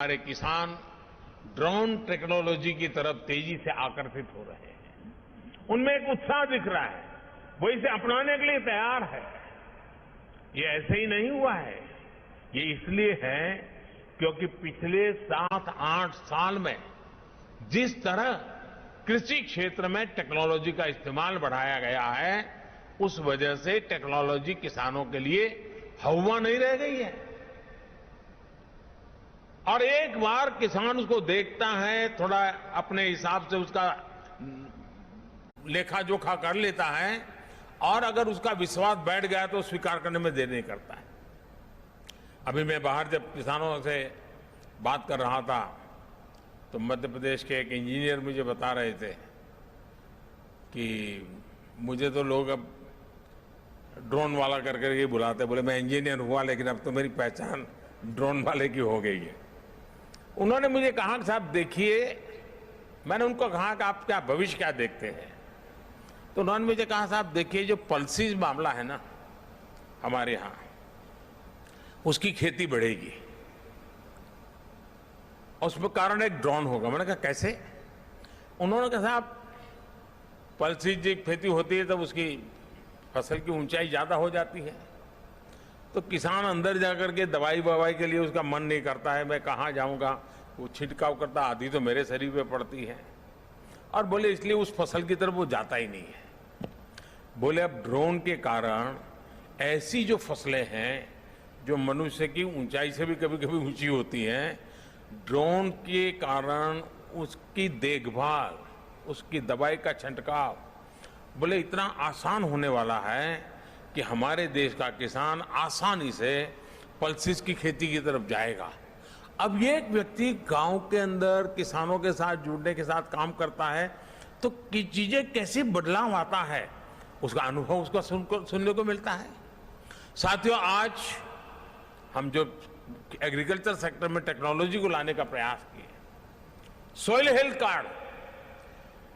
हमारे किसान drone technology की तरफ तेजी से आकर्षित हो रहे हैं। उनमें एक उत्साह दिख रहा है, वो इसे अपनाने के लिए तैयार है। ये ऐसे ही नहीं हुआ है, ये इसलिए है क्योंकि पिछले 7-8 साल में जिस तरह कृषि क्षेत्र में टेक्नोलॉजी का इस्तेमाल बढ़ाया गया है, उस वजह से टेक्नोलॉजी किसानों के लिए हवा नहीं रह गई है। और एक बार किसान उसको देखता है, थोड़ा अपने हिसाब से उसका लेखा जोखा कर लेता है, और अगर उसका विश्वास बैठ गया तो स्वीकार करने में देर नहीं करता है। अभी मैं बाहर जब किसानों से बात कर रहा था तो मध्य प्रदेश के एक इंजीनियर मुझे बता रहे थे कि मुझे तो लोग अब ड्रोन वाला कर करके बुलाते, बोले मैं इंजीनियर हुआ लेकिन अब तो मेरी पहचान ड्रोन वाले की हो गई है। उन्होंने मुझे कहा कि साहब देखिए, मैंने उनको कहा कि आप क्या भविष्य क्या देखते हैं, तो उन्होंने मुझे कहा साहब देखिए, जो पल्सीज मामला है ना हमारे यहाँ, उसकी खेती बढ़ेगी, उसके कारण एक ड्रोन होगा। मैंने कहा कैसे? उन्होंने कहा साहब पल्सीज की खेती होती है तब उसकी फसल की ऊंचाई ज्यादा हो जाती है, तो किसान अंदर जाकर के दवाई ववाई के लिए उसका मन नहीं करता है, मैं कहाँ जाऊंगा, वो छिड़काव करता, आधी तो मेरे शरीर पे पड़ती है, और बोले इसलिए उस फसल की तरफ वो जाता ही नहीं है। बोले अब ड्रोन के कारण ऐसी जो फसलें हैं जो मनुष्य की ऊंचाई से भी कभी कभी ऊंची होती हैं, ड्रोन के कारण उसकी देखभाल, उसकी दवाई का छिड़काव बोले इतना आसान होने वाला है कि हमारे देश का किसान आसानी से पल्सीज की खेती की तरफ जाएगा। अब ये एक व्यक्ति गांव के अंदर किसानों के साथ जुड़ने के साथ काम करता है तो चीजें कैसे बदलाव आता है, उसका अनुभव उसका सुनने को मिलता है। साथियों, आज हम जो एग्रीकल्चर सेक्टर में टेक्नोलॉजी को लाने का प्रयास किए, सॉइल हेल्थ कार्ड,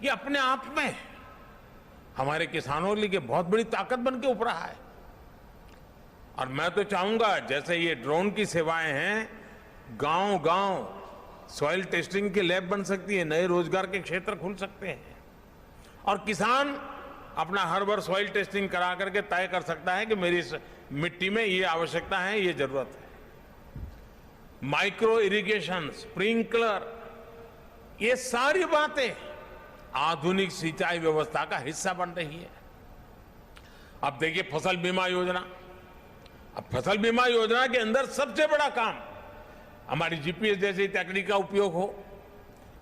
ये अपने आप में हमारे किसानों के लिए बहुत बड़ी ताकत बन के उभरा है। और मैं तो चाहूंगा जैसे ये ड्रोन की सेवाएं हैं, गांव-गांव सॉइल टेस्टिंग की लैब बन सकती है, नए रोजगार के क्षेत्र खुल सकते हैं, और किसान अपना हर बार सॉइल टेस्टिंग करा करके तय कर सकता है कि मेरी मिट्टी में ये आवश्यकता है, ये जरूरत है। माइक्रो इरिगेशन, स्प्रिंकलर, ये सारी बातें आधुनिक सिंचाई व्यवस्था का हिस्सा बन रही है। अब देखिए फसल बीमा योजना, अब फसल बीमा योजना के अंदर सबसे बड़ा काम हमारी जीपीएस जैसी तकनीक का उपयोग हो,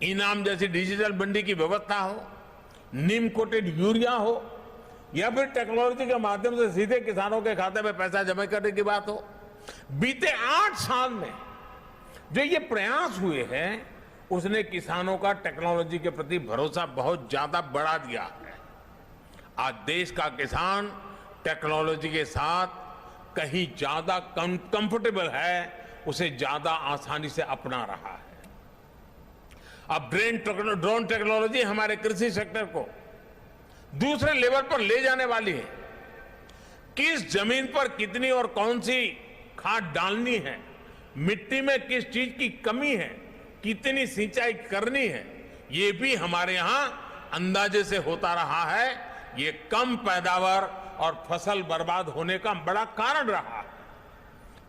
इनाम जैसी डिजिटल मंडी की व्यवस्था हो, नीम कोटेड यूरिया हो, या फिर टेक्नोलॉजी के माध्यम से सीधे किसानों के खाते में पैसा जमा करने की बात हो। बीते 8 साल में जो ये प्रयास हुए हैं, उसने किसानों का टेक्नोलॉजी के प्रति भरोसा बहुत ज्यादा बढ़ा दिया है। आज देश का किसान टेक्नोलॉजी के साथ कहीं ज्यादा कंफर्टेबल है, उसे ज्यादा आसानी से अपना रहा है। अब ड्रोन टेक्नोलॉजी हमारे कृषि सेक्टर को दूसरे लेवल पर ले जाने वाली है। किस जमीन पर कितनी और कौन सी खाद डालनी है, मिट्टी में किस चीज की कमी है, कितनी सिंचाई करनी है, ये भी हमारे यहां अंदाजे से होता रहा है। ये कम पैदावार और फसल बर्बाद होने का बड़ा कारण रहा है।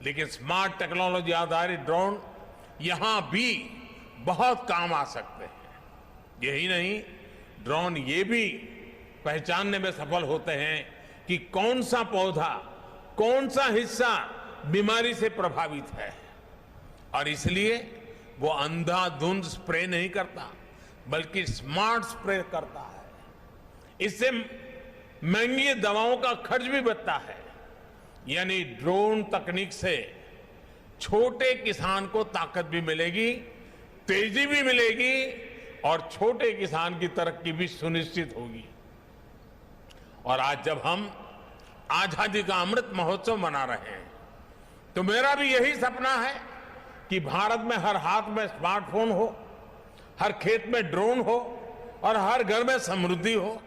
लेकिन स्मार्ट टेक्नोलॉजी आधारित ड्रोन यहां भी बहुत काम आ सकते हैं। यही नहीं, ड्रोन ये भी पहचानने में सफल होते हैं कि कौन सा पौधा, कौन सा हिस्सा बीमारी से प्रभावित है, और इसलिए वो अंधाधुंध स्प्रे नहीं करता, बल्कि स्मार्ट स्प्रे करता है। इससे महंगी दवाओं का खर्च भी बचता है। यानी ड्रोन तकनीक से छोटे किसान को ताकत भी मिलेगी, तेजी भी मिलेगी, और छोटे किसान की तरक्की भी सुनिश्चित होगी। और आज जब हम आजादी का अमृत महोत्सव मना रहे हैं, तो मेरा भी यही सपना है कि भारत में हर हाथ में स्मार्टफोन हो, हर खेत में ड्रोन हो, और हर घर में समृद्धि हो।